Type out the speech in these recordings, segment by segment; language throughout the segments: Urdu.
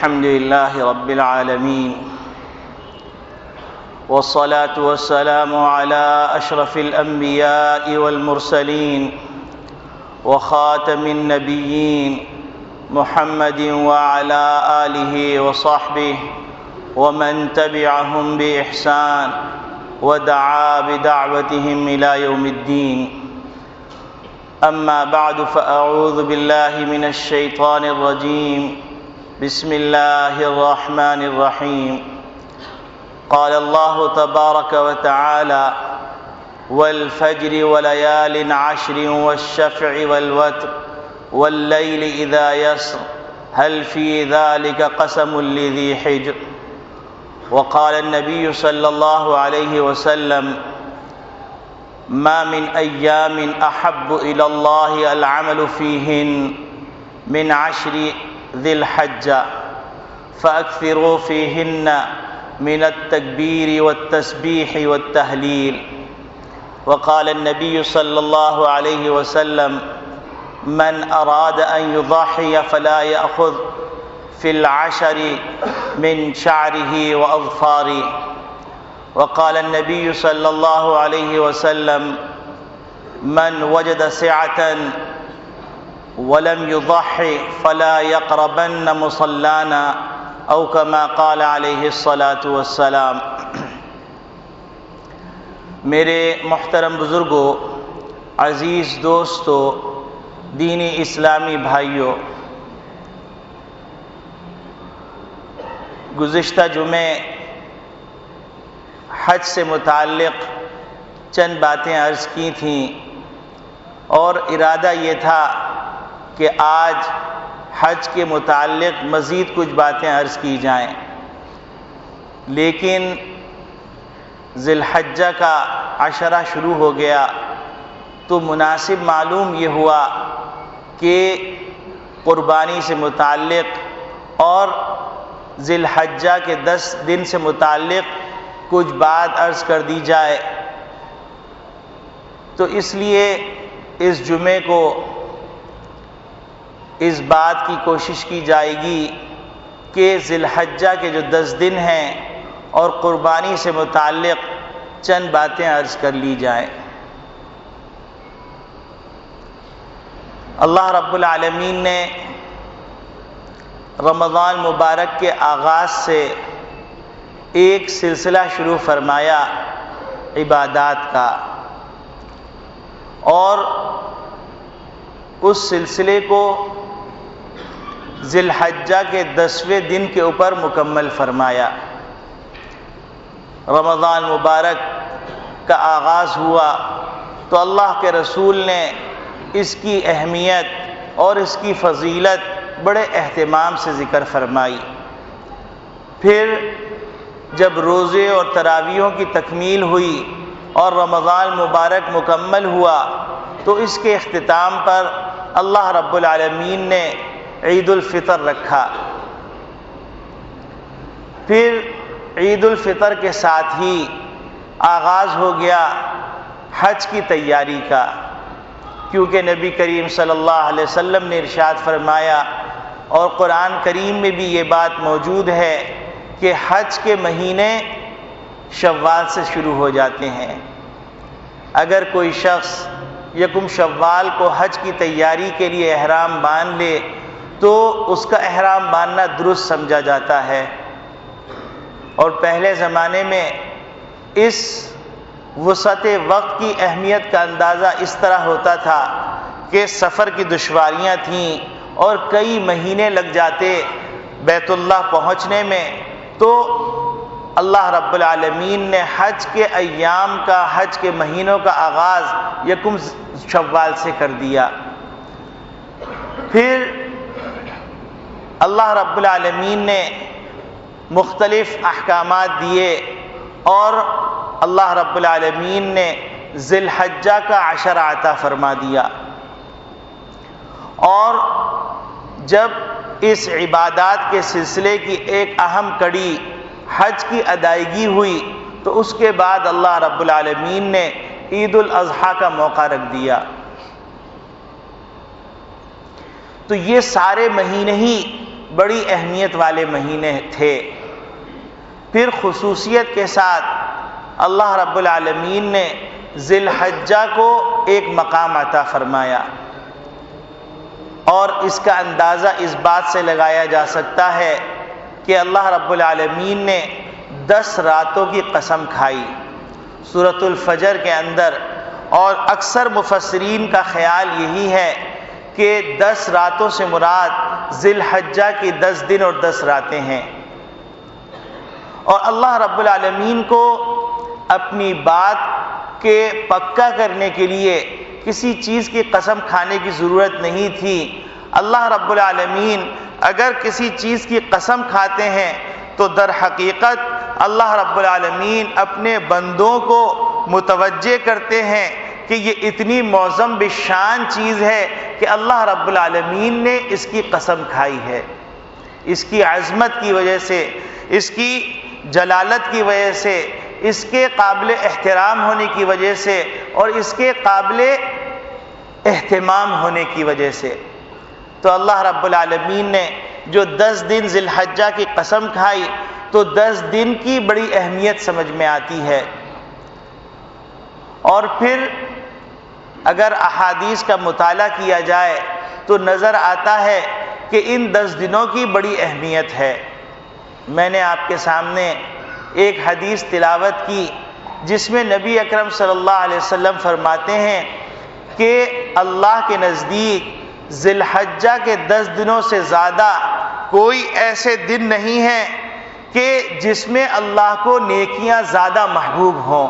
الحمد لله رب العالمين، والصلاة والسلام على أشرف الأنبياء والمرسلين وخاتم النبيين محمد وعلى آله وصحبه ومن تبعهم بإحسان ودعا بدعوتهم إلى يوم الدين. أما بعد، فأعوذ بالله من الشيطان الرجيم. بسم الله الرحمن الرحيم. قال الله تبارك وتعالى: والفجر وليال عشر والشفع والوتر والليل إذا يسر هل في ذلك قسم لذي حجر. وقال النبي صلى الله عليه وسلم: ما من أيام أحب إلى الله العمل فيهن من عشر ذي الحجة فأكثروا فيهن من التكبير والتسبيح والتهليل. وقال النبي صلى الله عليه وسلم: من أراد أن يضحي فلا يأخذ في العشر من شعره وأظفاره. وقال النبي صلى الله عليه وسلم: من وجد سعة ولم يضحي فلا يقربن مصلانا، او كما قال علیہ الصلاۃ والسلام. میرے محترم بزرگوں، عزیز دوستوں، دینی اسلامی بھائیوں، گزشتہ جمعے حج سے متعلق چند باتیں عرض کی تھیں اور ارادہ یہ تھا کہ آج حج کے متعلق مزید کچھ باتیں عرض کی جائیں، لیکن ذی الحجہ کا عشرہ شروع ہو گیا تو مناسب معلوم یہ ہوا کہ قربانی سے متعلق اور ذی الحجہ کے 10 دن سے متعلق کچھ بات عرض کر دی جائے. تو اس لیے اس جمعے کو اس بات کی کوشش کی جائے گی کہ ذی الحجہ کے جو 10 دن ہیں اور قربانی سے متعلق چند باتیں عرض کر لی جائیں. اللہ رب العالمین نے رمضان مبارک کے آغاز سے ایک سلسلہ شروع فرمایا عبادات کا، اور اس سلسلے کو ذی الحجہ کے 10ویں دن کے اوپر مکمل فرمایا. رمضان مبارک کا آغاز ہوا تو اللہ کے رسول نے اس کی اہمیت اور اس کی فضیلت بڑے اہتمام سے ذکر فرمائی. پھر جب روزے اور تراویحوں کی تکمیل ہوئی اور رمضان مبارک مکمل ہوا تو اس کے اختتام پر اللہ رب العالمین نے عید الفطر رکھا. پھر عید الفطر کے ساتھ ہی آغاز ہو گیا حج کی تیاری کا، کیونکہ نبی کریم صلی اللہ علیہ وسلم نے ارشاد فرمایا اور قرآن کریم میں بھی یہ بات موجود ہے کہ حج کے مہینے شوال سے شروع ہو جاتے ہیں. اگر کوئی شخص یکم شوال کو حج کی تیاری کے لیے احرام باندھ لے تو اس کا احرام باندھنا درست سمجھا جاتا ہے. اور پہلے زمانے میں اس وسعت وقت کی اہمیت کا اندازہ اس طرح ہوتا تھا کہ سفر کی دشواریاں تھیں اور کئی مہینے لگ جاتے بیت اللہ پہنچنے میں، تو اللہ رب العالمین نے حج کے ایام کا، حج کے مہینوں کا آغاز یکم شوال سے کر دیا. پھر اللہ رب العالمین نے مختلف احکامات دیے اور اللہ رب العالمین نے ذی الحجہ کا عشرہ عطا فرما دیا. اور جب اس عبادات کے سلسلے کی ایک اہم کڑی حج کی ادائیگی ہوئی تو اس کے بعد اللہ رب العالمین نے عید الاضحیٰ کا موقع رکھ دیا. تو یہ سارے مہینے ہی بڑی اہمیت والے مہینے تھے۔ پھر خصوصیت کے ساتھ اللہ رب العالمین نے ذی الحجہ کو ایک مقام عطا فرمایا، اور اس کا اندازہ اس بات سے لگایا جا سکتا ہے کہ اللہ رب العالمین نے 10 راتوں کی قسم کھائی سورۃ الفجر کے اندر، اور اکثر مفسرین کا خیال یہی ہے کہ 10 راتوں سے مراد ذی الحجہ کی 10 دن اور 10 راتیں ہیں۔ اور اللہ رب العالمین کو اپنی بات کے پکا کرنے کے لیے کسی چیز کی قسم کھانے کی ضرورت نہیں تھی۔ اللہ رب العالمین اگر کسی چیز کی قسم کھاتے ہیں تو در حقیقت اللہ رب العالمین اپنے بندوں کو متوجہ کرتے ہیں کہ یہ اتنی معظم بشان چیز ہے کہ اللہ رب العالمین نے اس کی قسم کھائی ہے، اس کی عظمت کی وجہ سے، اس کی جلالت کی وجہ سے، اس کے قابل احترام ہونے کی وجہ سے، اور اس کے قابل اہتمام ہونے کی وجہ سے۔ تو اللہ رب العالمین نے جو 10 دن ذی الحجہ کی قسم کھائی تو 10 دن کی بڑی اہمیت سمجھ میں آتی ہے۔ اور پھر اگر احادیث کا مطالعہ کیا جائے تو نظر آتا ہے کہ ان 10 دنوں کی بڑی اہمیت ہے۔ میں نے آپ کے سامنے ایک حدیث تلاوت کی جس میں نبی اکرم صلی اللہ علیہ وسلم فرماتے ہیں کہ اللہ کے نزدیک ذی الحجہ کے 10 دنوں سے زیادہ کوئی ایسے دن نہیں ہیں کہ جس میں اللہ کو نیکیاں زیادہ محبوب ہوں۔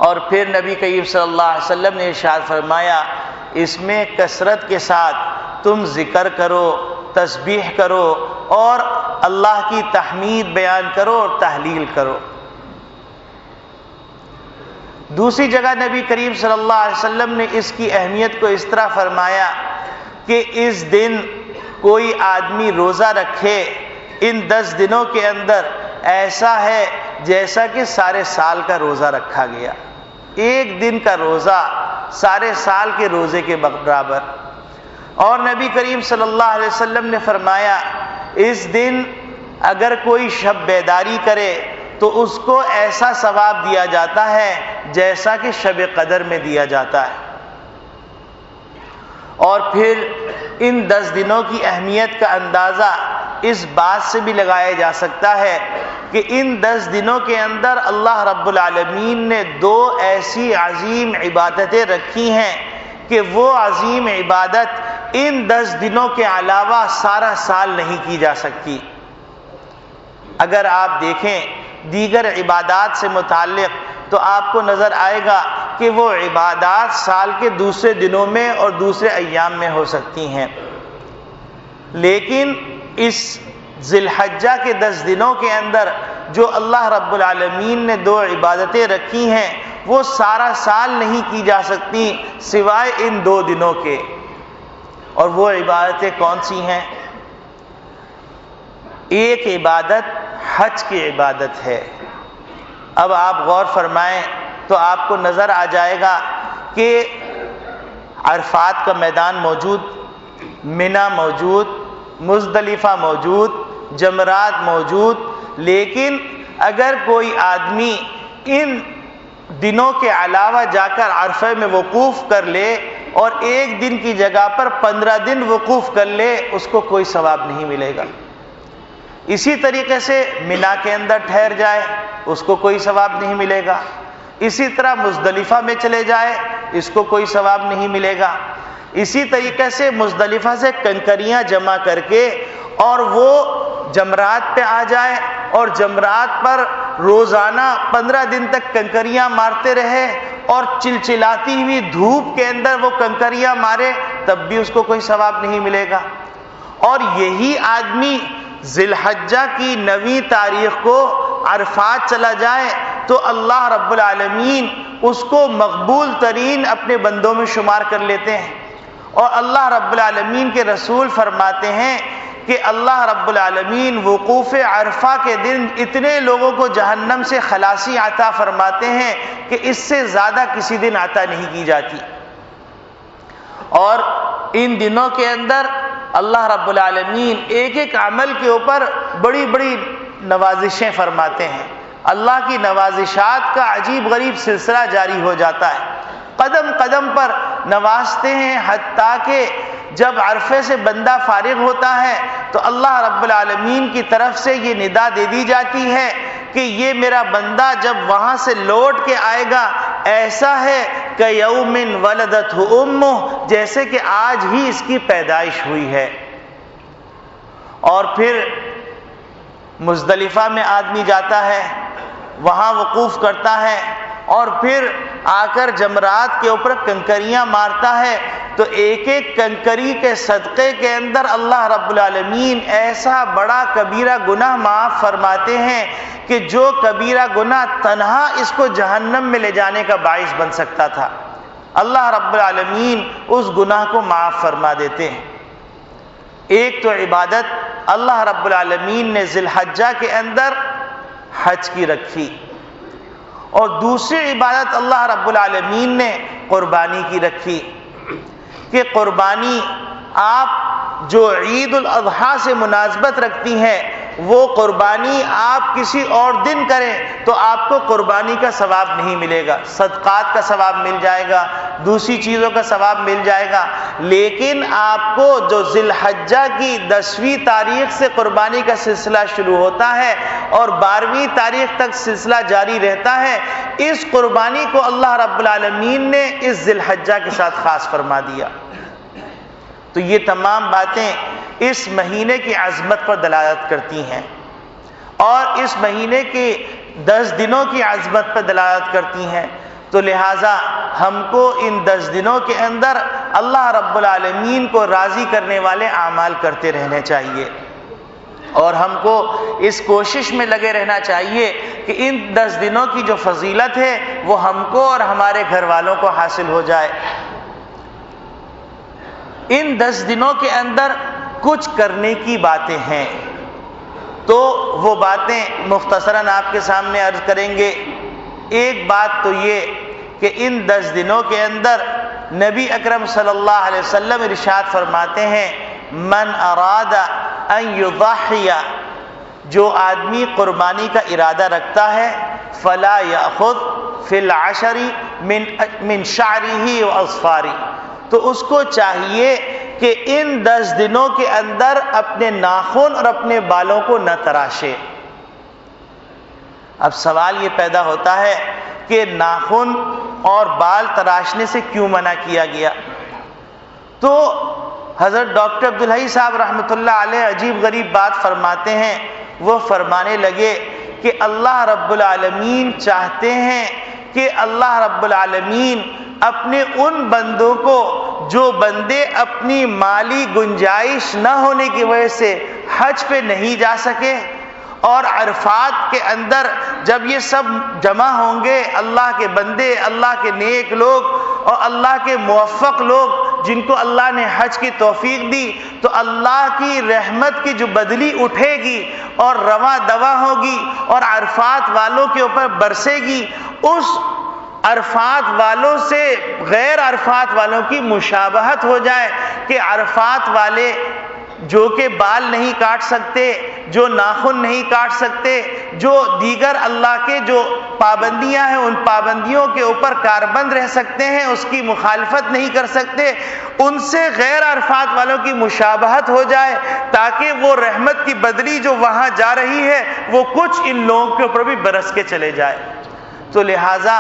اور پھر نبی کریم صلی اللہ علیہ وسلم نے ارشاد فرمایا اس میں کثرت کے ساتھ تم ذکر کرو، تسبیح کرو، اور اللہ کی تحمید بیان کرو اور تحلیل کرو۔ دوسری جگہ نبی کریم صلی اللہ علیہ وسلم نے اس کی اہمیت کو اس طرح فرمایا کہ اس دن کوئی آدمی روزہ رکھے ان 10 دنوں کے اندر ایسا ہے جیسا کہ سارے سال کا روزہ رکھا گیا، ایک دن کا روزہ سارے سال کے روزے کے برابر۔ اور نبی کریم صلی اللہ علیہ وسلم نے فرمایا اس دن اگر کوئی شب بیداری کرے تو اس کو ایسا ثواب دیا جاتا ہے جیسا کہ شب قدر میں دیا جاتا ہے۔ اور پھر ان 10 دنوں کی اہمیت کا اندازہ اس بات سے بھی لگایا جا سکتا ہے کہ ان 10 دنوں کے اندر اللہ رب العالمین نے 2 ایسی عظیم عبادتیں رکھی ہیں کہ وہ عظیم عبادت ان 10 دنوں کے علاوہ سارا سال نہیں کی جا سکتی۔ اگر آپ دیکھیں دیگر عبادات سے متعلق تو آپ کو نظر آئے گا کہ وہ عبادات سال کے دوسرے دنوں میں اور دوسرے ایام میں ہو سکتی ہیں، لیکن اس ذی الحجہ کے 10 دنوں کے اندر جو اللہ رب العالمین نے 2 عبادتیں رکھی ہیں وہ سارا سال نہیں کی جا سکتی سوائے ان 2 دنوں کے۔ اور وہ عبادتیں کون سی ہیں؟ ایک عبادت حج کی عبادت ہے۔ اب آپ غور فرمائیں تو آپ کو نظر آ جائے گا کہ عرفات کا میدان موجود، منی موجود، مزدلفہ موجود، جمرات موجود، لیکن اگر کوئی آدمی ان دنوں کے علاوہ جا کر عرفے میں وقوف کر لے اور ایک دن کی جگہ پر 15 دن وقوف کر لے اس کو کوئی ثواب نہیں ملے گا۔ اسی طریقے سے منی کے اندر ٹھہر جائے اس کو کوئی ثواب نہیں ملے گا، اسی طرح مزدلفہ میں چلے جائے اس کو کوئی ثواب نہیں ملے گا، اسی طریقے سے مزدلفہ سے کنکریاں جمع کر کے اور وہ جمرات پہ آ جائے اور جمرات پر روزانہ 15 دن تک کنکریاں مارتے رہے اور چلچلاتی ہوئی دھوپ کے اندر وہ کنکریاں مارے تب بھی اس کو کوئی ثواب نہیں ملے گا۔ اور یہی آدمی ذی الحجہ کی 9ویں تاریخ کو عرفات چلا جائے تو اللہ رب العالمین اس کو مقبول ترین اپنے بندوں میں شمار کر لیتے ہیں۔ اور اللہ رب العالمین کے رسول فرماتے ہیں کہ اللہ رب العالمین وقوف عرفہ کے دن اتنے لوگوں کو جہنم سے خلاصی عطا فرماتے ہیں کہ اس سے زیادہ کسی دن عطا نہیں کی جاتی۔ اور ان دنوں کے اندر اللہ رب العالمین ایک ایک عمل کے اوپر بڑی بڑی نوازشیں فرماتے ہیں. اللہ کی نوازشات کا عجیب غریب سلسلہ جاری ہو جاتا ہے. قدم قدم پر نوازتے ہیں، حتیٰ کہ جب عرفے سے بندہ فارغ ہوتا ہے تو اللہ رب العالمین کی طرف سے یہ ندا دے دی جاتی ہے کہ یہ میرا بندہ جب وہاں سے لوٹ کے آئے گا ایسا ہے کہ یوم ولدتہ امہ، جیسے کہ آج ہی اس کی پیدائش ہوئی ہے. اور پھر مزدلفہ میں آدمی جاتا ہے، وہاں وقوف کرتا ہے اور پھر آ کر جمرات کے اوپر کنکریاں مارتا ہے، تو ایک ایک کنکری کے صدقے کے اندر اللہ رب العالمین ایسا بڑا کبیرہ گناہ معاف فرماتے ہیں کہ جو کبیرہ گناہ تنہا اس کو جہنم میں لے جانے کا باعث بن سکتا تھا، اللہ رب العالمین اس گناہ کو معاف فرما دیتے ہیں. ایک تو عبادت اللہ رب العالمین نے ذی الحجہ کے اندر حج کی رکھی، اور دوسری عبادت اللہ رب العالمین نے قربانی کی رکھی کہ قربانی آپ جو عید الاضحیٰ سے مناسبت رکھتی ہیں وہ قربانی آپ کسی اور دن کریں تو آپ کو قربانی کا ثواب نہیں ملے گا، صدقات کا ثواب مل جائے گا، دوسری چیزوں کا ثواب مل جائے گا، لیکن آپ کو جو ذی الحجہ کی 10ویں تاریخ سے قربانی کا سلسلہ شروع ہوتا ہے اور 12ویں تاریخ تک سلسلہ جاری رہتا ہے، اس قربانی کو اللہ رب العالمین نے اس ذی الحجہ کے ساتھ خاص فرما دیا. تو یہ تمام باتیں اس مہینے کی عظمت پر دلالت کرتی ہیں اور اس مہینے کے 10 دنوں کی عظمت پر دلالت کرتی ہیں. تو لہٰذا ہم کو ان 10 دنوں کے اندر اللہ رب العالمین کو راضی کرنے والے اعمال کرتے رہنے چاہیے، اور ہم کو اس کوشش میں لگے رہنا چاہیے کہ ان 10 دنوں کی جو فضیلت ہے وہ ہم کو اور ہمارے گھر والوں کو حاصل ہو جائے. ان 10 دنوں کے اندر کچھ کرنے کی باتیں ہیں، تو وہ باتیں مختصراً آپ کے سامنے عرض کریں گے. ایک بات تو یہ کہ ان 10 دنوں کے اندر نبی اکرم صلی اللہ علیہ وسلم ارشاد فرماتے ہیں من اراد ان یضحی، جو آدمی قربانی کا ارادہ رکھتا ہے فلا یأخذ فی العشر من شعرہ واظفارہ، تو اس کو چاہیے کہ ان 10 دنوں کے اندر اپنے ناخن اور اپنے بالوں کو نہ تراشے. اب سوال یہ پیدا ہوتا ہے کہ ناخن اور بال تراشنے سے کیوں منع کیا گیا؟ تو حضرت ڈاکٹر عبدالحی صاحب رحمۃ اللہ علیہ عجیب غریب بات فرماتے ہیں. وہ فرمانے لگے کہ اللہ رب العالمین چاہتے ہیں کہ اللہ رب العالمین اپنے ان بندوں کو جو بندے اپنی مالی گنجائش نہ ہونے کی وجہ سے حج پہ نہیں جا سکے، اور عرفات کے اندر جب یہ سب جمع ہوں گے اللہ کے بندے، اللہ کے نیک لوگ اور اللہ کے موفق لوگ جن کو اللہ نے حج کی توفیق دی، تو اللہ کی رحمت کی جو بدلی اٹھے گی اور رواں دواں ہوگی اور عرفات والوں کے اوپر برسے گی، اس عرفات والوں سے غیر عرفات والوں کی مشابہت ہو جائے کہ عرفات والے جو کہ بال نہیں کاٹ سکتے، جو ناخن نہیں کاٹ سکتے، جو دیگر اللہ کے جو پابندیاں ہیں ان پابندیوں کے اوپر کاربند رہ سکتے ہیں، اس کی مخالفت نہیں کر سکتے، ان سے غیر عرفات والوں کی مشابہت ہو جائے تاکہ وہ رحمت کی بدلی جو وہاں جا رہی ہے وہ کچھ ان لوگوں کے اوپر بھی برس کے چلے جائے. تو لہٰذا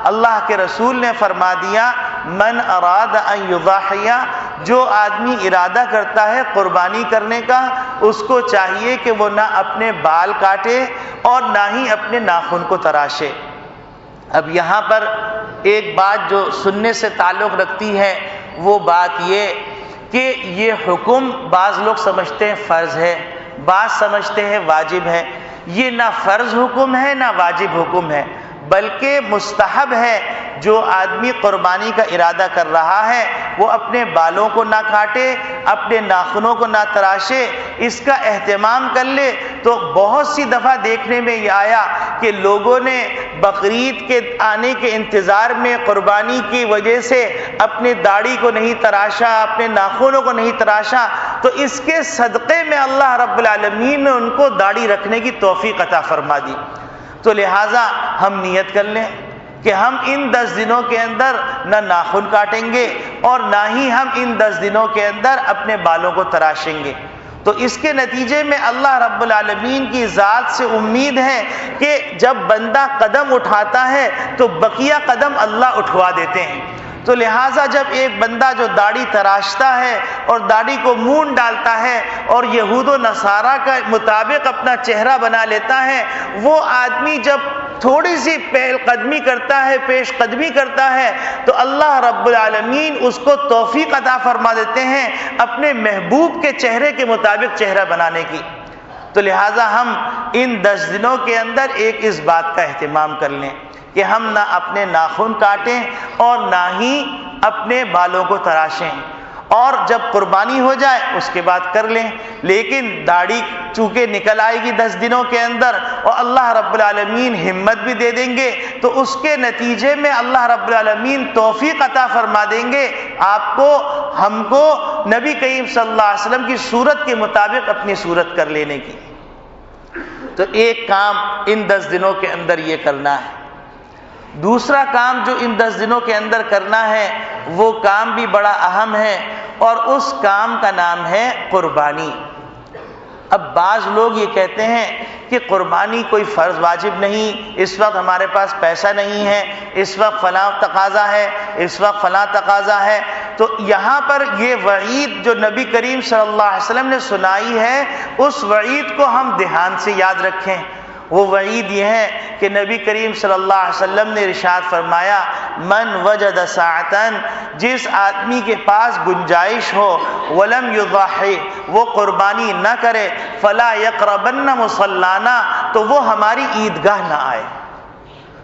اللہ کے رسول نے فرما دیا من اراد ان یضحی، جو آدمی ارادہ کرتا ہے قربانی کرنے کا اس کو چاہیے کہ وہ نہ اپنے بال کاٹے اور نہ ہی اپنے ناخن کو تراشے. اب یہاں پر ایک بات جو سننے سے تعلق رکھتی ہے وہ بات یہ کہ یہ حکم بعض لوگ سمجھتے ہیں فرض ہے، بعض سمجھتے ہیں واجب ہے. یہ نہ فرض حکم ہے نہ واجب حکم ہے، بلکہ مستحب ہے جو آدمی قربانی کا ارادہ کر رہا ہے وہ اپنے بالوں کو نہ کاٹے، اپنے ناخنوں کو نہ تراشے، اس کا اہتمام کر لے۔ تو بہت سی دفعہ دیکھنے میں یہ آیا کہ لوگوں نے بقرعید کے آنے کے انتظار میں قربانی کی وجہ سے اپنے داڑھی کو نہیں تراشا، اپنے ناخنوں کو نہیں تراشا، تو اس کے صدقے میں اللہ رب العالمین نے ان کو داڑھی رکھنے کی توفیق عطا فرما دی۔ تو لہٰذا ہم نیت کر لیں کہ ہم ان 10 دنوں کے اندر نہ ناخن کاٹیں گے اور نہ ہی ہم ان 10 دنوں کے اندر اپنے بالوں کو تراشیں گے۔ تو اس کے نتیجے میں اللہ رب العالمین کی ذات سے امید ہے کہ جب بندہ قدم اٹھاتا ہے تو بقیہ قدم اللہ اٹھوا دیتے ہیں۔ تو لہٰذا جب ایک بندہ جو داڑھی تراشتا ہے اور داڑھی کو مونڈ ڈالتا ہے اور یہود و نصارہ کا مطابق اپنا چہرہ بنا لیتا ہے، وہ آدمی جب تھوڑی سی پہل قدمی کرتا ہے، پیش قدمی کرتا ہے، تو اللہ رب العالمین اس کو توفیق عطا فرما دیتے ہیں اپنے محبوب کے چہرے کے مطابق چہرہ بنانے کی۔ تو لہٰذا ہم ان 10 دنوں کے اندر ایک اس بات کا اہتمام کر لیں کہ ہم نہ اپنے ناخن کاٹیں اور نہ ہی اپنے بالوں کو تراشیں، اور جب قربانی ہو جائے اس کے بعد کر لیں۔ لیکن داڑھی چونکہ نکل آئے گی 10 دنوں کے اندر اور اللہ رب العالمین ہمت بھی دے دیں گے، تو اس کے نتیجے میں اللہ رب العالمین توفیق عطا فرما دیں گے آپ کو، ہم کو نبی کریم صلی اللہ علیہ وسلم کی صورت کے مطابق اپنی صورت کر لینے کی۔ تو ایک کام ان 10 دنوں کے اندر یہ کرنا ہے۔ دوسرا کام جو ان 10 دنوں کے اندر کرنا ہے وہ کام بھی بڑا اہم ہے، اور اس کام کا نام ہے قربانی۔ اب بعض لوگ یہ کہتے ہیں کہ قربانی کوئی فرض واجب نہیں، اس وقت ہمارے پاس پیسہ نہیں ہے، اس وقت فلاں تقاضا ہے، اس وقت فلاں تقاضا ہے۔ تو یہاں پر یہ وعید جو نبی کریم صلی اللہ علیہ وسلم نے سنائی ہے، اس وعید کو ہم دھیان سے یاد رکھیں۔ وہ وعید یہ ہے کہ نبی کریم صلی اللہ علیہ وسلم نے ارشاد فرمایا، من وجد ساعتن، جس آدمی کے پاس گنجائش ہو، ولم یضحی، وہ قربانی نہ کرے، فلا یقربن مصلانا، تو وہ ہماری عیدگاہ نہ آئے۔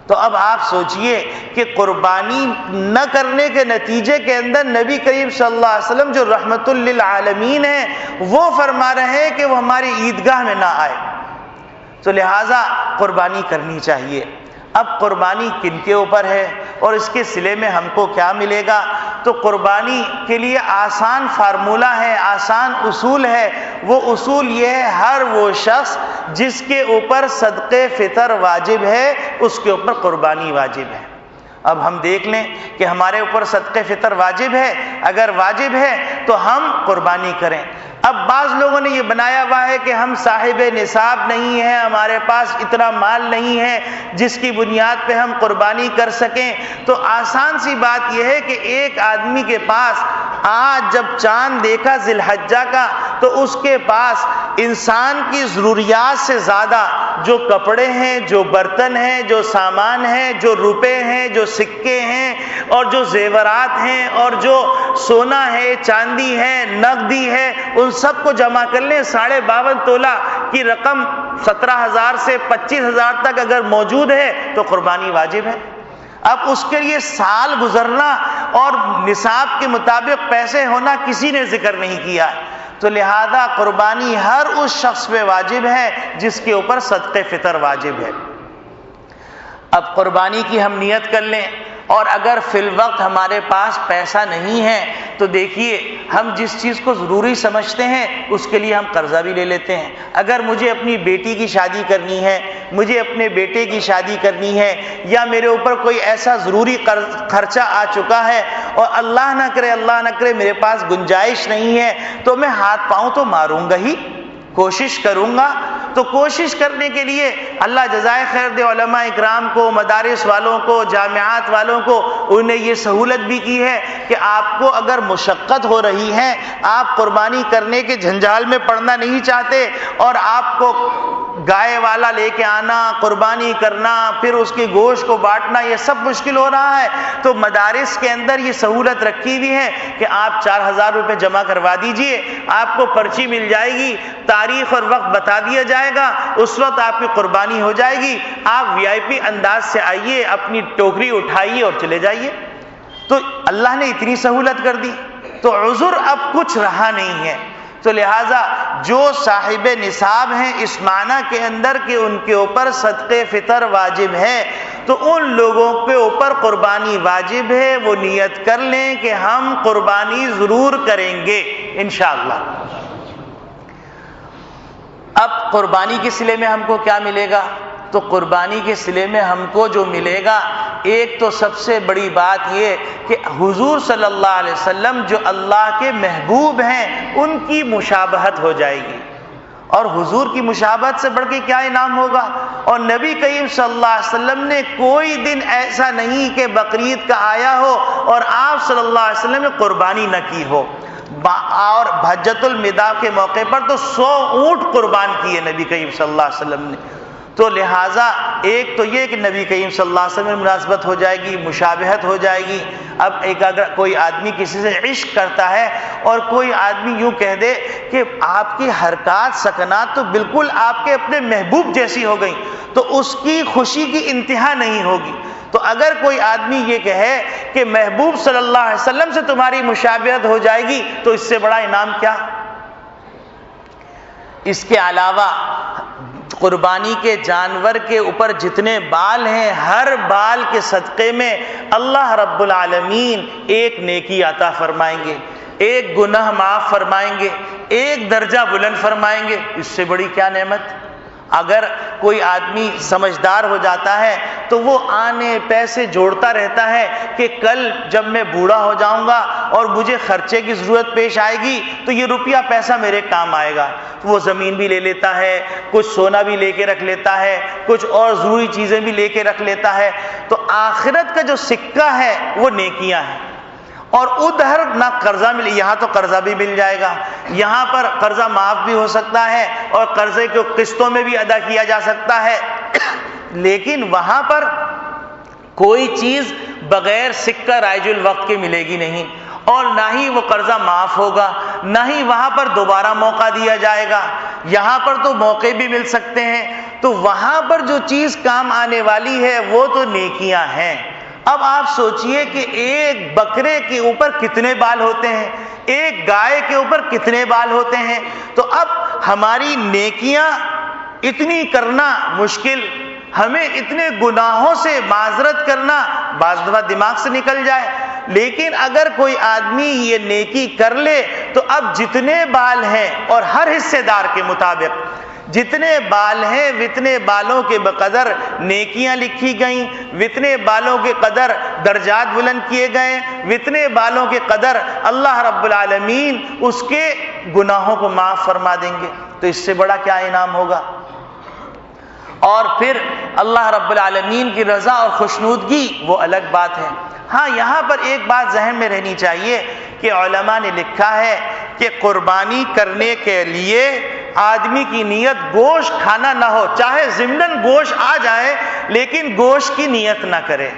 تو اب آپ سوچئے کہ قربانی نہ کرنے کے نتیجے کے اندر نبی کریم صلی اللہ علیہ وسلم جو رحمت للعالمین ہیں وہ فرما رہے ہیں کہ وہ ہماری عیدگاہ میں نہ آئے۔ تو لہٰذا قربانی کرنی چاہیے۔ اب قربانی کن کے اوپر ہے اور اس کے صلے میں ہم کو کیا ملے گا؟ تو قربانی کے لیے آسان فارمولہ ہے، آسان اصول ہے۔ وہ اصول یہ ہے، ہر وہ شخص جس کے اوپر صدقے فطر واجب ہے اس کے اوپر قربانی واجب ہے۔ اب ہم دیکھ لیں کہ ہمارے اوپر صدقے فطر واجب ہے، اگر واجب ہے تو ہم قربانی کریں۔ اب بعض لوگوں نے یہ بنایا ہوا ہے کہ ہم صاحب نصاب نہیں ہیں، ہمارے پاس اتنا مال نہیں ہے جس کی بنیاد پہ ہم قربانی کر سکیں۔ تو آسان سی بات یہ ہے کہ ایک آدمی کے پاس آج جب چاند دیکھا ذی الحجہ کا تو اس کے پاس انسان کی ضروریات سے زیادہ جو کپڑے ہیں، جو برتن ہیں، جو سامان ہیں، جو روپے ہیں، جو سکے ہیں اور جو زیورات ہیں اور جو سونا ہے، چاندی ہے، نقدی ہے، ان سب کو جمع کر لیں، 52.5 تولہ کی رقم 17,000 سے 25,000 تک اگر موجود ہے تو قربانی واجب ہے۔ اب اس کے لیے سال گزرنا اور نصاب کے مطابق پیسے ہونا کسی نے ذکر نہیں کیا، تو لہذا قربانی ہر اس شخص پہ واجب ہے جس کے اوپر صدقے فطر واجب ہے۔ اب قربانی کی ہم نیت کر لیں، اور اگر فی الوقت ہمارے پاس پیسہ نہیں ہے تو دیکھیے ہم جس چیز کو ضروری سمجھتے ہیں اس کے لیے ہم قرضہ بھی لے لیتے ہیں۔ اگر مجھے اپنی بیٹی کی شادی کرنی ہے، مجھے اپنے بیٹے کی شادی کرنی ہے، یا میرے اوپر کوئی ایسا ضروری خرچہ آ چکا ہے اور اللہ نہ کرے میرے پاس گنجائش نہیں ہے، تو میں ہاتھ پاؤں تو ماروں گا ہی، کوشش کروں گا۔ تو کوشش کرنے کے لیے اللہ جزائے خیر دے علماء اکرام کو، مدارس والوں کو، جامعات والوں کو، انہیں یہ سہولت بھی کی ہے کہ آپ کو اگر مشقت ہو رہی ہے، آپ قربانی کرنے کے جھنجال میں پڑنا نہیں چاہتے اور آپ کو گائے والا لے کے آنا، قربانی کرنا، پھر اس کے گوشت کو بانٹنا، یہ سب مشکل ہو رہا ہے۔ تو مدارس کے اندر یہ سہولت رکھی ہوئی ہے کہ آپ 4,000 روپے جمع کروا دیجئے، آپ کو پرچی مل جائے گی، تاریخ اور وقت بتا دیا جائے گا، اس وقت آپ کی قربانی ہو جائے گی، آپ VIP انداز سے آئیے، اپنی ٹوکری اٹھائیے اور چلے جائیے۔ تو اللہ نے اتنی سہولت کر دی، تو عذر اب کچھ رہا نہیں ہے۔ تو لہٰذا جو صاحب نصاب ہیں اس معنی کے اندر کہ ان کے اوپر صدقے فطر واجب ہے، تو ان لوگوں کے اوپر قربانی واجب ہے، وہ نیت کر لیں کہ ہم قربانی ضرور کریں گے انشاءاللہ۔ اب قربانی کے صلے میں ہم کو کیا ملے گا؟ تو قربانی کے صلے میں ہم کو جو ملے گا، ایک تو سب سے بڑی بات یہ کہ حضور صلی اللہ علیہ وسلم جو اللہ کے محبوب ہیں ان کی مشابہت ہو جائے گی، اور حضور کی مشابہت سے بڑھ کے کیا انعام ہوگا؟ اور نبی کریم صلی اللہ علیہ وسلم نے کوئی دن ایسا نہیں کہ بقرعید کا آیا ہو اور آپ صلی اللہ علیہ وسلم نے قربانی نہ کی ہو، اور حجۃ الوداع کے موقع پر تو 100 اونٹ قربان کیے نبی کریم صلی اللہ علیہ وسلم نے۔ تو لہٰذا ایک تو یہ کہ نبی کریم صلی اللہ علیہ وسلم میں مناسبت ہو جائے گی، مشابہت ہو جائے گی۔ اب اگر کوئی آدمی کسی سے عشق کرتا ہے اور کوئی آدمی یوں کہہ دے کہ آپ کی حرکات سکنات تو بالکل آپ کے اپنے محبوب جیسی ہو گئی، تو اس کی خوشی کی انتہا نہیں ہوگی۔ تو اگر کوئی آدمی یہ کہے کہ محبوب صلی اللہ علیہ وسلم سے تمہاری مشابہت ہو جائے گی، تو اس سے بڑا انعام کیا؟ اس کے علاوہ قربانی کے جانور کے اوپر جتنے بال ہیں، ہر بال کے صدقے میں اللہ رب العالمین ایک نیکی عطا فرمائیں گے، ایک گناہ معاف فرمائیں گے، ایک درجہ بلند فرمائیں گے۔ اس سے بڑی کیا نعمت؟ اگر کوئی آدمی سمجھدار ہو جاتا ہے تو وہ آنے پیسے جوڑتا رہتا ہے کہ کل جب میں بوڑھا ہو جاؤں گا اور مجھے خرچے کی ضرورت پیش آئے گی تو یہ روپیہ پیسہ میرے کام آئے گا۔ وہ زمین بھی لے لیتا ہے، کچھ سونا بھی لے کے رکھ لیتا ہے، کچھ اور ضروری چیزیں بھی لے کے رکھ لیتا ہے۔ تو آخرت کا جو سکہ ہے وہ نیکیاں ہیں، اور ادھر نہ قرضہ ملے، یہاں تو قرضہ بھی مل جائے گا، یہاں پر قرضہ معاف بھی ہو سکتا ہے اور قرضے کو قسطوں میں بھی ادا کیا جا سکتا ہے، لیکن وہاں پر کوئی چیز بغیر سکہ رائج الوقت کے ملے گی نہیں، اور نہ ہی وہ قرضہ معاف ہوگا، نہ ہی وہاں پر دوبارہ موقع دیا جائے گا۔ یہاں پر تو موقع بھی مل سکتے ہیں، تو وہاں پر جو چیز کام آنے والی ہے وہ تو نیکیاں ہیں۔ اب آپ سوچئے کہ ایک بکرے کے اوپر کتنے بال ہوتے ہیں، ایک گائے کے اوپر کتنے بال ہوتے ہیں، تو اب ہماری نیکیاں اتنی کرنا مشکل، ہمیں اتنے گناہوں سے معذرت کرنا بعض دفعہ دماغ سے نکل جائے۔ لیکن اگر کوئی آدمی یہ نیکی کر لے تو اب جتنے بال ہیں اور ہر حصے دار کے مطابق جتنے بال ہیں وتنے بالوں کے بقدر نیکیاں لکھی گئیں، وتنے بالوں کے قدر درجات بلند کیے گئے، وتنے بالوں کے قدر اللہ رب العالمین اس کے گناہوں کو معاف فرما دیں گے۔ تو اس سے بڑا کیا انعام ہوگا؟ اور پھر اللہ رب العالمین کی رضا اور خوشنودگی وہ الگ بات ہے۔ ہاں، یہاں پر ایک بات ذہن میں رہنی چاہیے کہ علماء نے لکھا ہے کہ قربانی کرنے کے لیے آدمی کی نیت گوشت کھانا نہ ہو، چاہے ضمناً گوشت آ جائے لیکن گوشت کی نیت نہ کرے،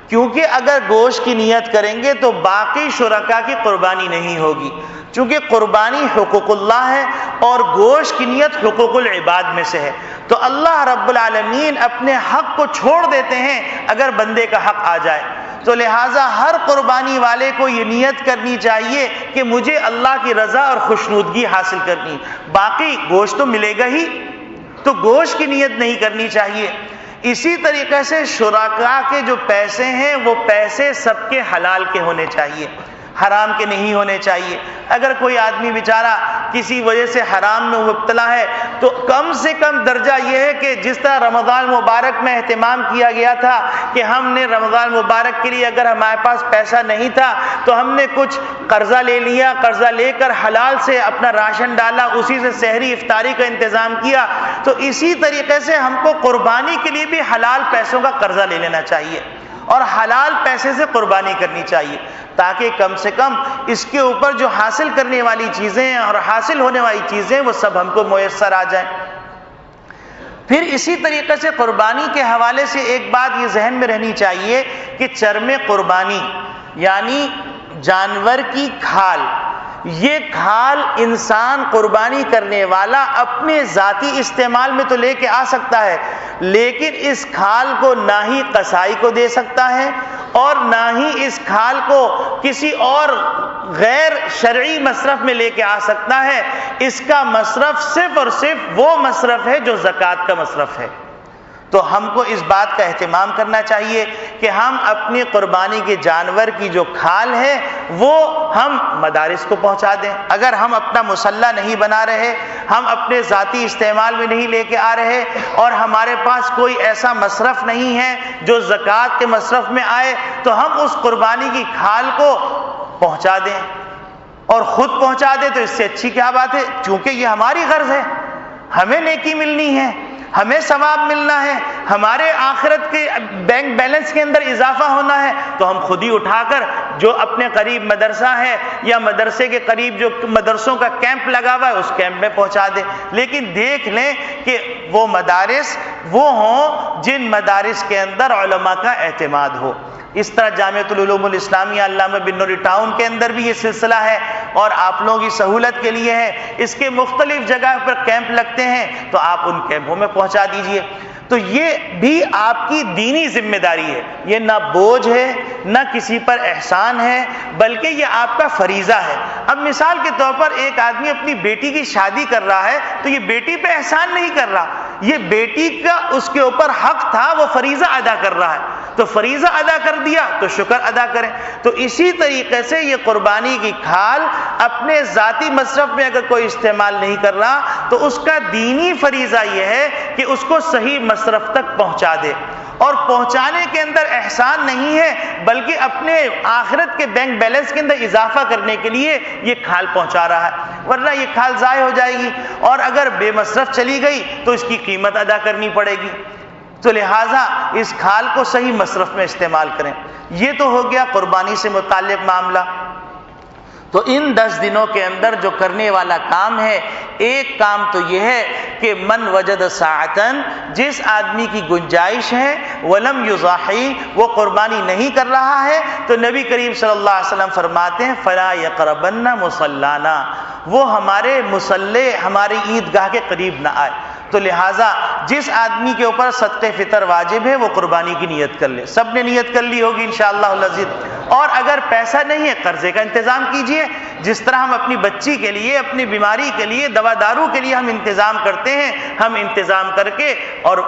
کیونکہ اگر گوشت کی نیت کریں گے تو باقی شرکا کی قربانی نہیں ہوگی، چونکہ قربانی حقوق اللہ ہے اور گوشت کی نیت حقوق العباد میں سے ہے۔ تو اللہ رب العالمین اپنے حق کو چھوڑ دیتے ہیں اگر بندے کا حق آ جائے۔ تو لہٰذا ہر قربانی والے کو یہ نیت کرنی چاہیے کہ مجھے اللہ کی رضا اور خوشنودگی حاصل کرنی، باقی گوشت تو ملے گا ہی، تو گوشت کی نیت نہیں کرنی چاہیے۔ اسی طریقے سے شرکاء کے جو پیسے ہیں وہ پیسے سب کے حلال کے ہونے چاہیے، حرام کے نہیں ہونے چاہیے۔ اگر کوئی آدمی بیچارہ کسی وجہ سے حرام میں مبتلا ہے تو کم سے کم درجہ یہ ہے کہ جس طرح رمضان مبارک میں اہتمام کیا گیا تھا کہ ہم نے رمضان مبارک کے لیے اگر ہمارے پاس پیسہ نہیں تھا تو ہم نے کچھ قرضہ لے لیا، قرضہ لے کر حلال سے اپنا راشن ڈالا، اسی سے سحری افطاری کا انتظام کیا، تو اسی طریقے سے ہم کو قربانی کے لیے بھی حلال پیسوں کا قرضہ لے لینا چاہیے اور حلال پیسے سے قربانی کرنی چاہیے، تاکہ کم سے کم اس کے اوپر جو حاصل کرنے والی چیزیں اور حاصل ہونے والی چیزیں وہ سب ہم کو میسر آ جائیں۔ پھر اسی طریقے سے قربانی کے حوالے سے ایک بات یہ ذہن میں رہنی چاہیے کہ چرم قربانی یعنی جانور کی کھال، یہ کھال انسان قربانی کرنے والا اپنے ذاتی استعمال میں تو لے کے آ سکتا ہے، لیکن اس کھال کو نہ ہی قصائی کو دے سکتا ہے اور نہ ہی اس کھال کو کسی اور غیر شرعی مصرف میں لے کے آ سکتا ہے۔ اس کا مصرف صرف اور صرف وہ مصرف ہے جو زکوٰۃ کا مصرف ہے۔ تو ہم کو اس بات کا اہتمام کرنا چاہیے کہ ہم اپنی قربانی کے جانور کی جو کھال ہے وہ ہم مدارس کو پہنچا دیں۔ اگر ہم اپنا مصلی نہیں بنا رہے، ہم اپنے ذاتی استعمال میں نہیں لے کے آ رہے اور ہمارے پاس کوئی ایسا مصرف نہیں ہے جو زکوٰۃ کے مصرف میں آئے، تو ہم اس قربانی کی کھال کو پہنچا دیں اور خود پہنچا دیں، تو اس سے اچھی کیا بات ہے؟ چونکہ یہ ہماری غرض ہے، ہمیں نیکی ملنی ہے، ہمیں ثواب ملنا ہے، ہمارے آخرت کے بینک بیلنس کے اندر اضافہ ہونا ہے، تو ہم خود ہی اٹھا کر جو اپنے قریب مدرسہ ہے یا مدرسے کے قریب جو مدرسوں کا کیمپ لگا ہوا ہے اس کیمپ میں پہنچا دیں۔ لیکن دیکھ لیں کہ وہ مدارس وہ ہوں جن مدارس کے اندر علماء کا اعتماد ہو۔ اس طرح جامعۃ العلوم الاسلامیہ علامہ بن نوری ٹاؤن کے اندر بھی یہ سلسلہ ہے اور آپ لوگوں کی سہولت کے لیے ہے، اس کے مختلف جگہ پر کیمپ لگتے ہیں تو آپ ان کیمپوں میں پہنچا دیجئے۔ تو یہ بھی آپ کی دینی ذمہ داری ہے، یہ نہ بوجھ ہے نہ کسی پر احسان ہے، بلکہ یہ آپ کا فریضہ ہے۔ اب مثال کے طور پر ایک آدمی اپنی بیٹی کی شادی کر رہا ہے تو یہ بیٹی پہ احسان نہیں کر رہا، یہ بیٹی کا اس کے اوپر حق تھا، وہ فریضہ ادا کر رہا ہے، تو فریضہ ادا کر دیا تو شکر ادا کریں۔ تو اسی طریقے سے یہ قربانی کی کھال اپنے ذاتی مصرف میں اگر کوئی استعمال نہیں کر رہا تو اس کا دینی فریضہ یہ ہے کہ اس کو صحیح مصرف تک پہنچا دے، اور پہنچانے کے اندر احسان نہیں ہے بلکہ اپنے آخرت کے بینک بیلنس کے اندر اضافہ کرنے کے لیے یہ کھال پہنچا رہا ہے، ورنہ یہ کھال ضائع ہو جائے گی اور اگر بے مصرف چلی گئی تو اس کی قیمت ادا کرنی پڑے گی۔ تو لہٰذا اس کھال کو صحیح مصرف میں استعمال کریں۔ یہ تو ہو گیا قربانی سے متعلق معاملہ۔ تو ان 10 دنوں کے اندر جو کرنے والا کام ہے، ایک کام تو یہ ہے کہ من وجد ساعتن، جس آدمی کی گنجائش ہے، ولم یضحی، وہ قربانی نہیں کر رہا ہے، تو نبی کریم صلی اللہ علیہ وسلم فرماتے ہیں فلا یقربن مصلانا، وہ ہمارے مصلی ہماری عیدگاہ کے قریب نہ آئے۔ تو لہٰذا جس آدمی کے اوپر صدقہ فطر واجب ہے وہ قربانی کی نیت کر لے، سب نے نیت کر لی ہوگی انشاءاللہ العزیز۔ اور اگر پیسہ نہیں ہے قرضے کا انتظام کیجئے، جس طرح ہم اپنی بچی کے لیے، اپنی بیماری کے لیے، دوا دارو کے لیے ہم انتظام کرتے ہیں، ہم انتظام کر کے اور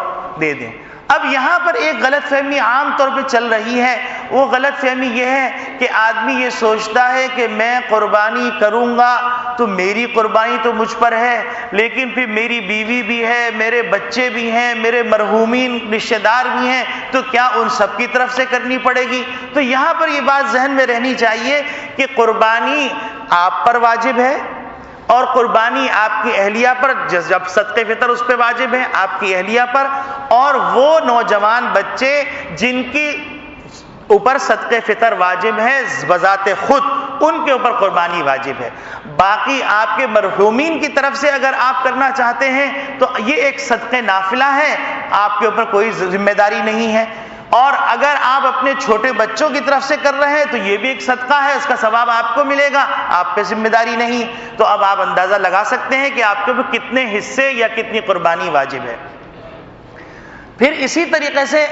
دے دیں۔ اب یہاں پر ایک غلط فہمی عام طور پہ چل رہی ہے، وہ غلط فہمی یہ ہے کہ آدمی یہ سوچتا ہے کہ میں قربانی کروں گا تو میری قربانی تو مجھ پر ہے، لیکن پھر میری بیوی بھی ہے، میرے بچے بھی ہیں، میرے مرحومین رشتہ دار بھی ہیں، تو کیا ان سب کی طرف سے کرنی پڑے گی؟ تو یہاں پر یہ بات ذہن میں رہنی چاہیے کہ قربانی آپ پر واجب ہے اور قربانی آپ کی اہلیہ پر، جب صدقہ فطر اس پہ واجب ہے آپ کی اہلیہ پر، اور وہ نوجوان بچے جن کی اوپر صدقہ فطر واجب ہے بذات خود، ان کے اوپر قربانی واجب ہے۔ باقی آپ کے مرحومین کی طرف سے اگر آپ کرنا چاہتے ہیں تو یہ ایک صدقہ نافلہ ہے، آپ کے اوپر کوئی ذمہ داری نہیں ہے۔ اور اگر آپ اپنے چھوٹے بچوں کی طرف سے کر رہے ہیں تو یہ بھی ایک صدقہ ہے، اس کا ثواب آپ کو ملے گا، آپ پہ ذمہ داری نہیں۔ تو اب آپ اندازہ لگا سکتے ہیں کہ آپ کے اوپر کتنے حصے یا کتنی قربانی واجب ہے۔ پھر اسی طریقے سے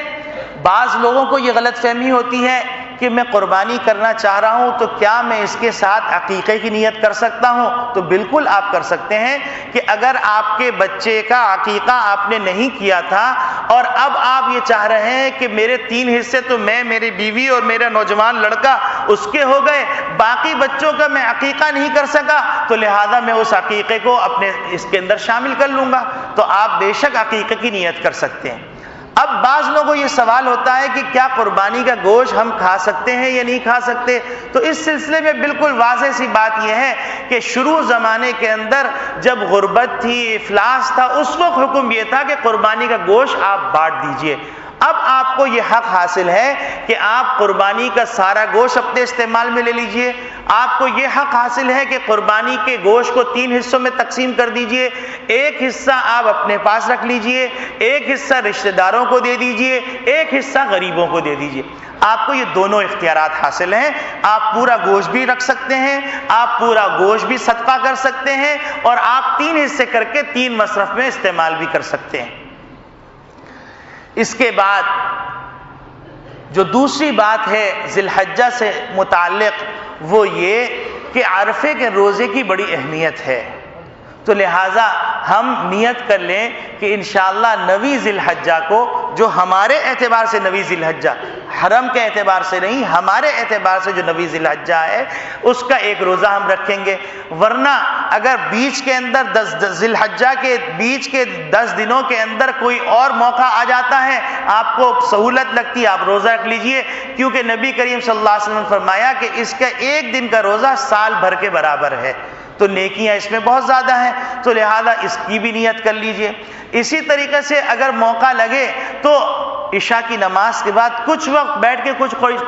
بعض لوگوں کو یہ غلط فہمی ہوتی ہے کہ میں قربانی کرنا چاہ رہا ہوں تو کیا میں اس کے ساتھ عقیقے کی نیت کر سکتا ہوں؟ تو بالکل آپ کر سکتے ہیں کہ اگر آپ کے بچے کا عقیقہ آپ نے نہیں کیا تھا اور اب آپ یہ چاہ رہے ہیں کہ میرے 3 حصے تو میں، میری بیوی اور میرا نوجوان لڑکا اس کے ہو گئے، باقی بچوں کا میں عقیقہ نہیں کر سکا، تو لہذا میں اس عقیقے کو اپنے اس کے اندر شامل کر لوں گا، تو آپ بے شک عقیقے کی نیت کر سکتے ہیں۔ اب بعض لوگوں کو یہ سوال ہوتا ہے کہ کیا قربانی کا گوشت ہم کھا سکتے ہیں یا نہیں کھا سکتے؟ تو اس سلسلے میں بالکل واضح سی بات یہ ہے کہ شروع زمانے کے اندر جب غربت تھی، افلاس تھا، اس وقت حکم یہ تھا کہ قربانی کا گوشت آپ بانٹ دیجئے۔ اب آپ کو یہ حق حاصل ہے کہ آپ قربانی کا سارا گوشت اپنے استعمال میں لے لیجئے. آپ کو یہ حق حاصل ہے کہ قربانی کے گوشت کو 3 حصوں میں تقسیم کر دیجئے. ایک حصہ آپ اپنے پاس رکھ لیجئے, ایک حصہ رشتہ داروں کو دے دیجئے, ایک حصہ غریبوں کو دے دیجئے. آپ کو یہ دونوں اختیارات حاصل ہیں. آپ پورا گوشت بھی رکھ سکتے ہیں, آپ پورا گوشت بھی صدقہ کر سکتے ہیں, اور آپ 3 حصے کر کے 3 مصرف میں استعمال بھی کر سکتے ہیں. اس کے بعد جو دوسری بات ہے ذی الحجہ سے متعلق وہ یہ کہ عرفے کے روزے کی بڑی اہمیت ہے. تو لہٰذا ہم نیت کر لیں کہ انشاءاللہ 9 ذی الحجہ کو, جو ہمارے اعتبار سے 9 ذی الحجہ, حرم کے اعتبار سے نہیں, ہمارے اعتبار سے جو 9 ذی الحجہ ہے اس کا ایک روزہ ہم رکھیں گے. ورنہ اگر بیچ کے اندر 10 ذی الحجہ کے بیچ کے 10 دنوں کے اندر کوئی اور موقع آ جاتا ہے, آپ کو سہولت لگتی ہے, آپ روزہ رکھ لیجئے, کیونکہ نبی کریم صلی اللہ علیہ وسلم نے فرمایا کہ اس کا 1 دن کا روزہ سال بھر کے برابر ہے. تو نیکیاں اس میں بہت زیادہ ہیں, تو لہذا اس کی بھی نیت کر لیجئے. اسی طریقے سے اگر موقع لگے تو عشاء کی نماز کے بعد کچھ وقت بیٹھ کے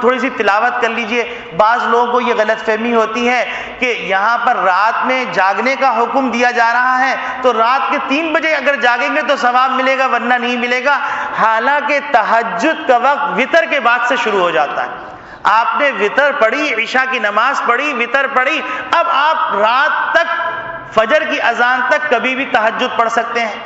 تھوڑی سی تلاوت کر لیجئے. بعض لوگوں کو یہ غلط فہمی ہوتی ہے کہ یہاں پر رات میں جاگنے کا حکم دیا جا رہا ہے, تو رات کے 3 بجے اگر جاگیں گے تو ثواب ملے گا, ورنہ نہیں ملے گا. حالانکہ تہجد کا وقت وتر کے بعد سے شروع ہو جاتا ہے. آپ نے وتر پڑھی, عشاء کی نماز پڑھی, وتر پڑھی, اب آپ رات تک فجر کی اذان تک کبھی بھی تہجد پڑھ سکتے ہیں.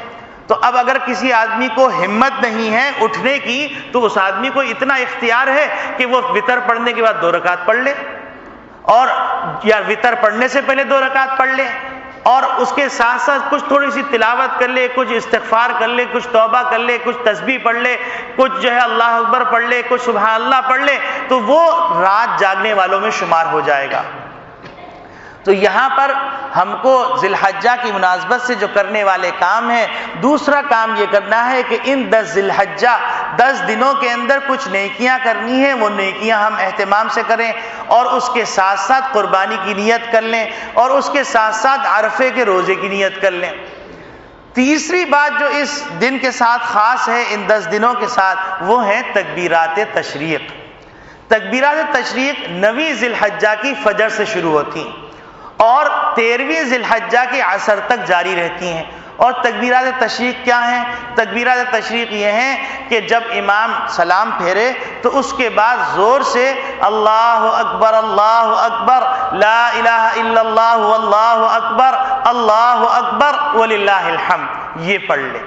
تو اب اگر کسی آدمی کو ہمت نہیں ہے اٹھنے کی, تو اس آدمی کو اتنا اختیار ہے کہ وہ وتر پڑھنے کے بعد 2 رکعت پڑھ لے, اور یا وتر پڑھنے سے پہلے 2 رکعت پڑھ لے, اور اس کے ساتھ ساتھ کچھ تھوڑی سی تلاوت کر لے, کچھ استغفار کر لے, کچھ توبہ کر لے, کچھ تسبیح پڑھ لے, کچھ جو ہے اللہ اکبر پڑھ لے, کچھ سبحان اللہ پڑھ لے, تو وہ رات جاگنے والوں میں شمار ہو جائے گا. تو یہاں پر ہم کو ذی الحجہ کی مناسبت سے جو کرنے والے کام ہیں, دوسرا کام یہ کرنا ہے کہ ان 10 ذی الحجہ 10 دنوں کے اندر کچھ نیکیاں کرنی ہیں. وہ نیکیاں ہم اہتمام سے کریں, اور اس کے ساتھ ساتھ قربانی کی نیت کر لیں, اور اس کے ساتھ ساتھ عرفے کے روزے کی نیت کر لیں. تیسری بات جو اس دن کے ساتھ خاص ہے, ان 10 دنوں کے ساتھ, وہ ہیں تکبیرات تشریق. تکبیرات تشریق 9 ذی الحجہ کی فجر سے شروع ہوتی ہیں اور 13ویں ذی الحجہ کے عصر تک جاری رہتی ہیں. اور تکبیرات تشریق کیا ہیں؟ تکبیرات تشریق یہ ہیں کہ جب امام سلام پھیرے تو اس کے بعد زور سے اللہ اکبر لا الہ الا اللہ واللہ اکبر وللہ الحمد یہ پڑھ لے.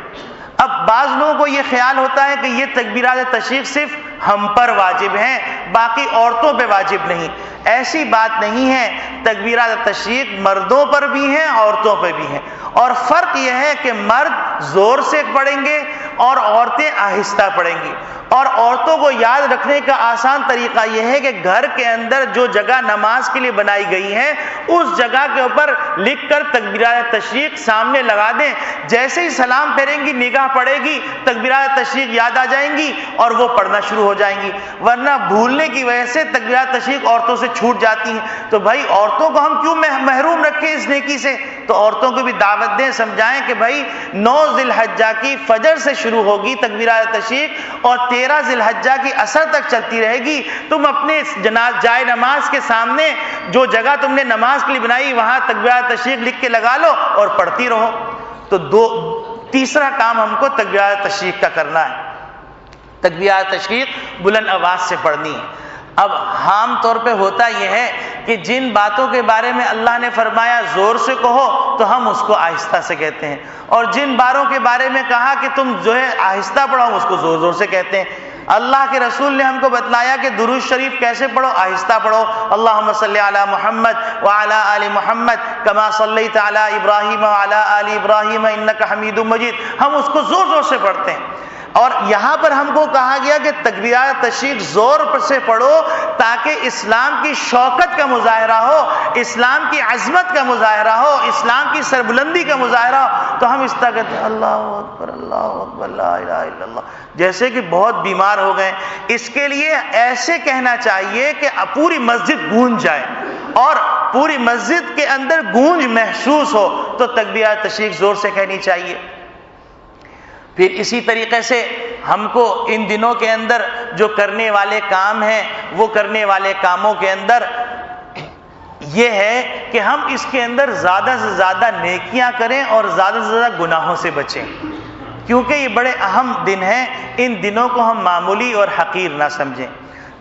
اب بعض لوگوں کو یہ خیال ہوتا ہے کہ یہ تکبیرات تشریق صرف ہم پر واجب ہیں, باقی عورتوں پہ واجب نہیں. ایسی بات نہیں ہے. تکبیرات تشریق مردوں پر بھی ہیں, عورتوں پہ بھی ہیں, اور فرق یہ ہے کہ مرد زور سے پڑھیں گے اور عورتیں آہستہ پڑھیں گی. اور عورتوں کو یاد رکھنے کا آسان طریقہ یہ ہے کہ گھر کے اندر جو جگہ نماز کے لیے بنائی گئی ہے اس جگہ کے اوپر لکھ کر تکبیرات تشریق سامنے لگا دیں. جیسے ہی سلام پھیریں گی نگاہ پڑے گی, تکبیرات تشریق یاد آ جائیں گی اور وہ پڑھنا شروع ہو جائیں گی. ورنہ بھولنے کی وجہ سے تکبیرات تشریق عورتوں سے چھوٹ جاتی ہیں. تو بھائی عورتوں کو ہم کیوں محروم رکھیں اس نیکی سے؟ تو عورتوں کو بھی دعوت دیں, سمجھائیں کہ بھائی 9 ذی الحجہ کی فجر سے شروع ہوگی تکبیرات تشریق اور 13 ذی الحجہ کی عصر تک چلتی رہے گی. تم اپنے جائے نماز کے سامنے جو جگہ تم نے نماز کے لیے بنائی وہاں تکبیرات تشریق لکھ کے لگا لو اور پڑھتی رہو. تو تیسرا کام ہم کو تکبیرات تشریق کا کرنا ہے. تکبیرات تشریق بلند آواز سے پڑھنی ہے. اب عام طور پہ ہوتا یہ ہے کہ جن باتوں کے بارے میں اللہ نے فرمایا زور سے کہو تو ہم اس کو آہستہ سے کہتے ہیں, اور جن باروں کے بارے میں کہا کہ تم جو ہے آہستہ پڑھو اس کو زور زور سے کہتے ہیں. اللہ کے رسول نے ہم کو بتلایا کہ درود شریف کیسے پڑھو, آہستہ پڑھو. اللہم صلی علی محمد وعلی آل محمد کما صلیت علی ابراہیم وعلی آل ابراہیم انک حمید مجید. ہم اس کو زور زور سے پڑھتے ہیں. اور یہاں پر ہم کو کہا گیا کہ تکبیرات تشریق زور سے پڑھو تاکہ اسلام کی شوکت کا مظاہرہ ہو, اسلام کی عظمت کا مظاہرہ ہو, اسلام کی سربلندی کا مظاہرہ ہو. تو ہم اس طرح کہتے ہیں اللہ اکبر لا الہ الا اللہ, جیسے کہ بہت بیمار ہو گئے. اس کے لیے ایسے کہنا چاہیے کہ پوری مسجد گونج جائے اور پوری مسجد کے اندر گونج محسوس ہو. تو تکبیرات تشریق زور سے کہنی چاہیے. پھر اسی طریقے سے ہم کو ان دنوں کے اندر جو کرنے والے کام ہیں وہ کرنے والے کاموں کے اندر یہ ہے کہ ہم اس کے اندر زیادہ سے زیادہ نیکیاں کریں اور زیادہ سے زیادہ گناہوں سے بچیں، کیونکہ یہ بڑے اہم دن ہیں، ان دنوں کو ہم معمولی اور حقیر نہ سمجھیں۔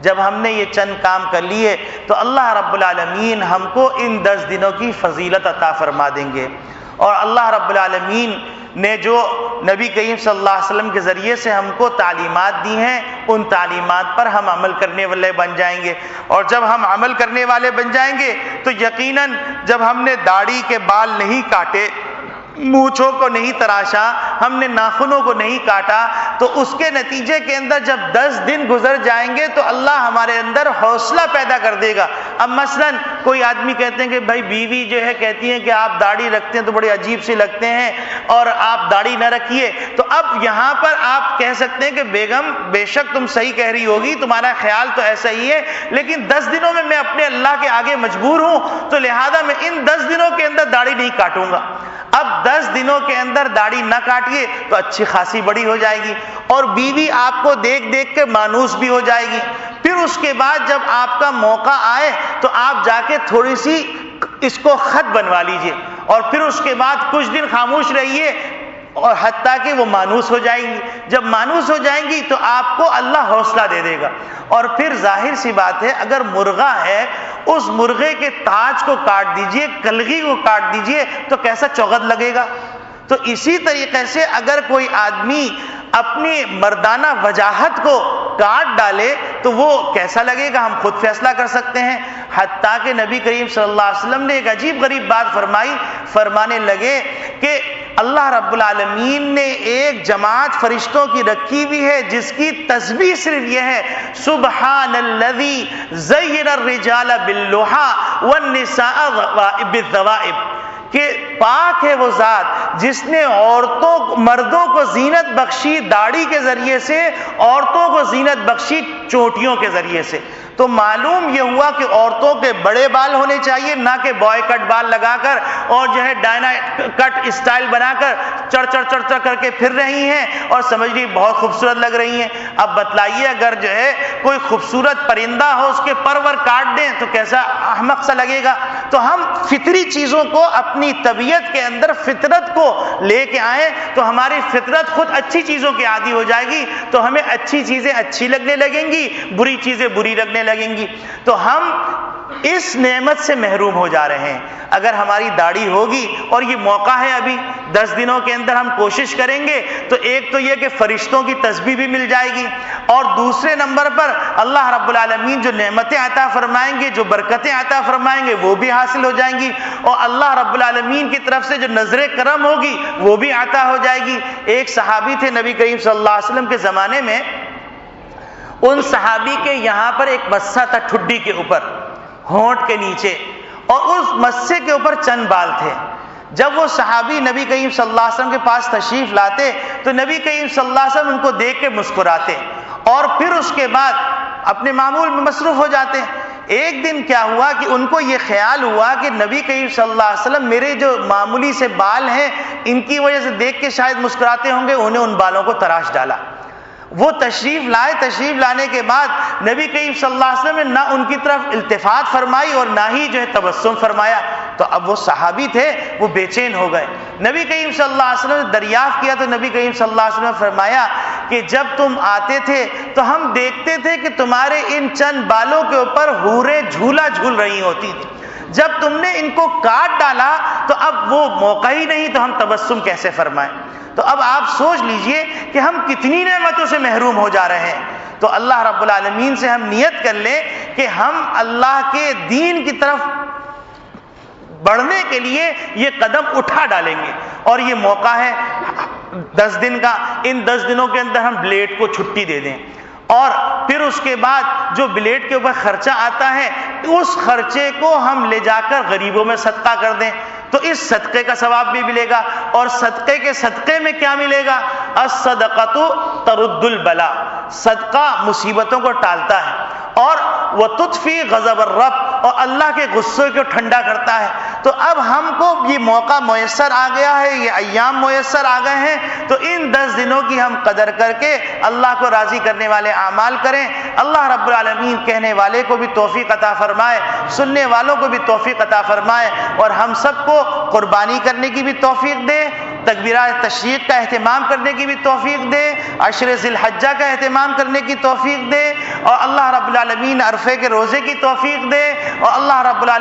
جب ہم نے یہ چند کام کر لیے تو اللہ رب العالمین ہم کو ان 10 دنوں کی فضیلت عطا فرما دیں گے، اور اللہ رب العالمین نے جو نبی کریم صلی اللہ علیہ وسلم کے ذریعے سے ہم کو تعلیمات دی ہیں ان تعلیمات پر ہم عمل کرنے والے بن جائیں گے، اور جب ہم عمل کرنے والے بن جائیں گے تو یقیناً جب ہم نے داڑھی کے بال نہیں کاٹے، مونچھوں کو نہیں تراشا، ہم نے ناخنوں کو نہیں کاٹا، تو اس کے نتیجے کے اندر جب 10 دن گزر جائیں گے تو اللہ ہمارے اندر حوصلہ پیدا کر دے گا۔ اب مثلا کوئی آدمی کہتے ہیں کہ بھائی بیوی جو ہے کہتی ہیں کہ آپ داڑھی رکھتے ہیں تو بڑے عجیب سے لگتے ہیں اور آپ داڑھی نہ رکھیے، تو اب یہاں پر آپ کہہ سکتے ہیں کہ بیگم بے شک تم صحیح کہہ رہی ہوگی، تمہارا خیال تو ایسا ہی ہے، لیکن 10 دنوں میں اپنے اللہ کے آگے مجبور ہوں، تو لہذا میں ان 10 دنوں کے اندر داڑھی نہیں کاٹوں گا۔ اب 10 دنوں کے اندر داڑھی نہ کاٹیے تو اچھی خاصی بڑی ہو جائے گی، اور بیوی آپ کو دیکھ دیکھ کے مانوس بھی ہو جائے گی۔ پھر اس کے بعد جب آپ کا موقع آئے تو آپ جا کے تھوڑی سی اس کو خط بنوا لیجئے، اور پھر اس کے بعد کچھ دن خاموش رہیے، اور حتیٰ کہ وہ مانوس ہو جائیں گی۔ جب مانوس ہو جائیں گی تو آپ کو اللہ حوصلہ دے دے گا، اور پھر ظاہر سی بات ہے اگر مرغا ہے اس مرغے کے تاج کو کاٹ دیجئے، کلغی کو کاٹ دیجئے تو کیسا چغد لگے گا۔ تو اسی طریقے سے اگر کوئی آدمی اپنی مردانہ وجاہت کو کاٹ ڈالے تو وہ کیسا لگے گا، ہم خود فیصلہ کر سکتے ہیں۔ حتیٰ کہ نبی کریم صلی اللہ علیہ وسلم نے ایک عجیب غریب بات فرمائی، فرمانے لگے کہ اللہ رب العالمین نے ایک جماعت فرشتوں کی رکھی ہوئی ہے جس کی تسبیح صرف یہ ہے سبحان الذی زین الرجال باللحی والنساء بالذوائب، کہ پاک ہے وہ ذات جس نے مردوں کو زینت بخشی داڑھی کے ذریعے سے، عورتوں کو زینت بخشی چوٹیوں کے ذریعے سے۔ تو معلوم یہ ہوا کہ عورتوں کے بڑے بال ہونے چاہیے، نہ کہ بوائے کٹ بال لگا کر اور جو ہے ڈائنا کٹ اسٹائل بنا کر چڑھ کر کے پھر رہی ہیں اور سمجھ رہی بہت خوبصورت لگ رہی ہیں۔ اب بتلائیے اگر جو ہے کوئی خوبصورت پرندہ ہو اس کے پر ور کاٹ دیں تو کیسا احمق سا لگے گا۔ تو ہم فطری چیزوں کو اپنی طبیعت کے اندر فطرت کو لے کے آئیں تو ہماری فطرت خود اچھی چیزوں کی عادی ہو جائے گی، تو ہمیں اچھی چیزیں اچھی لگنے لگیں گی، بری چیزیں بری لگنے لگیں گی۔ تو ہم اس نعمت سے محروم ہو جا رہے ہیں۔ اگر ہماری داڑھی ہوگی، اور یہ موقع ہے ابھی 10 دنوں کے اندر ہم کوشش کریں گے، تو ایک تو یہ کہ فرشتوں کی تسبیح بھی مل جائے گی، اور دوسرے نمبر پر اللہ رب العالمین جو نعمتیں عطا فرمائیں گے، جو برکتیں عطا فرمائیں گے وہ بھی حاصل ہو جائیں گی، اور اللہ رب العالمین کی طرف سے جو نظر کرم ہوگی وہ بھی عطا ہو جائے گی۔ ایک صحابی تھے نبی کریم صلی اللہ علیہ وسلم کے زمانے میں، ان صحابی کے یہاں پر ایک مسا تھا ٹھڈی کے اوپر، ہونٹ کے نیچے، اور اس مسے کے اوپر چند بال تھے۔ جب وہ صحابی نبی کریم صلی اللہ علیہ وسلم کے پاس تشریف لاتے تو نبی کریم صلی اللہ علیہ وسلم ان کو دیکھ کے مسکراتے، اور پھر اس کے بعد اپنے معمول میں مصروف ہو جاتے۔ ایک دن کیا ہوا کہ ان کو یہ خیال ہوا کہ نبی کریم صلی اللہ علیہ وسلم میرے جو معمولی سے بال ہیں ان کی وجہ سے دیکھ کے شاید مسکراتے ہوں گے، انہیں ان بالوں کو تراش ڈالا۔ وہ تشریف لائے، تشریف لانے کے بعد نبی کریم صلی اللہ علیہ وسلم نے نہ ان کی طرف التفات فرمائی اور نہ ہی جو ہے تبسم فرمایا۔ تو اب وہ صحابی تھے، وہ بے چین ہو گئے۔ نبی کریم صلی اللہ علیہ وسلم نے دریافت کیا تو نبی کریم صلی اللہ علیہ وسلم نے فرمایا کہ جب تم آتے تھے تو ہم دیکھتے تھے کہ تمہارے ان چند بالوں کے اوپر حوریں جھولا جھول رہی ہوتی تھی، جب تم نے ان کو کاٹ ڈالا تو اب وہ موقع ہی نہیں، تو ہم تبسم کیسے فرمائیں۔ تو اب آپ سوچ لیجئے کہ ہم کتنی نعمتوں سے محروم ہو جا رہے ہیں۔ تو اللہ رب العالمین سے ہم نیت کر لیں کہ ہم اللہ کے دین کی طرف بڑھنے کے لیے یہ قدم اٹھا ڈالیں گے، اور یہ موقع ہے 10 دن کا۔ ان 10 دنوں کے اندر ہم بلیڈ کو چھٹی دے دیں، اور پھر اس کے بعد جو بلیڈ کے اوپر خرچہ آتا ہے اس خرچے کو ہم لے جا کر غریبوں میں صدقہ کر دیں، تو اس صدقے کا ثواب بھی ملے گا۔ اور صدقے کے صدقے میں کیا ملے گا؟ الصدقۃ ترد البلاء، صدقہ مصیبتوں کو ٹالتا ہے، اور وتطفی غضب الرب، اور اللہ کے غصے کو ٹھنڈا کرتا ہے۔ تو اب ہم کو یہ موقع میسر آ گیا ہے، یہ ایام میسر آ گئے ہیں، تو ان 10 دنوں کی ہم قدر کر کے اللہ کو راضی کرنے والے اعمال کریں۔ اللہ رب العالمین کہنے والے کو بھی توفیق عطا فرمائے، سننے والوں کو بھی توفیق عطا فرمائے، اور ہم سب کو قربانی کرنے کی بھی توفیق دے، تکبیرات تشریق کا اہتمام کرنے کی بھی توفیق دے، عشر ذی الحجہ کا اہتمام کرنے کی توفیق دے، اور اللہ رب العالمین عرفے کے روزے کی توفیق دے، اور اللہ رب العالمین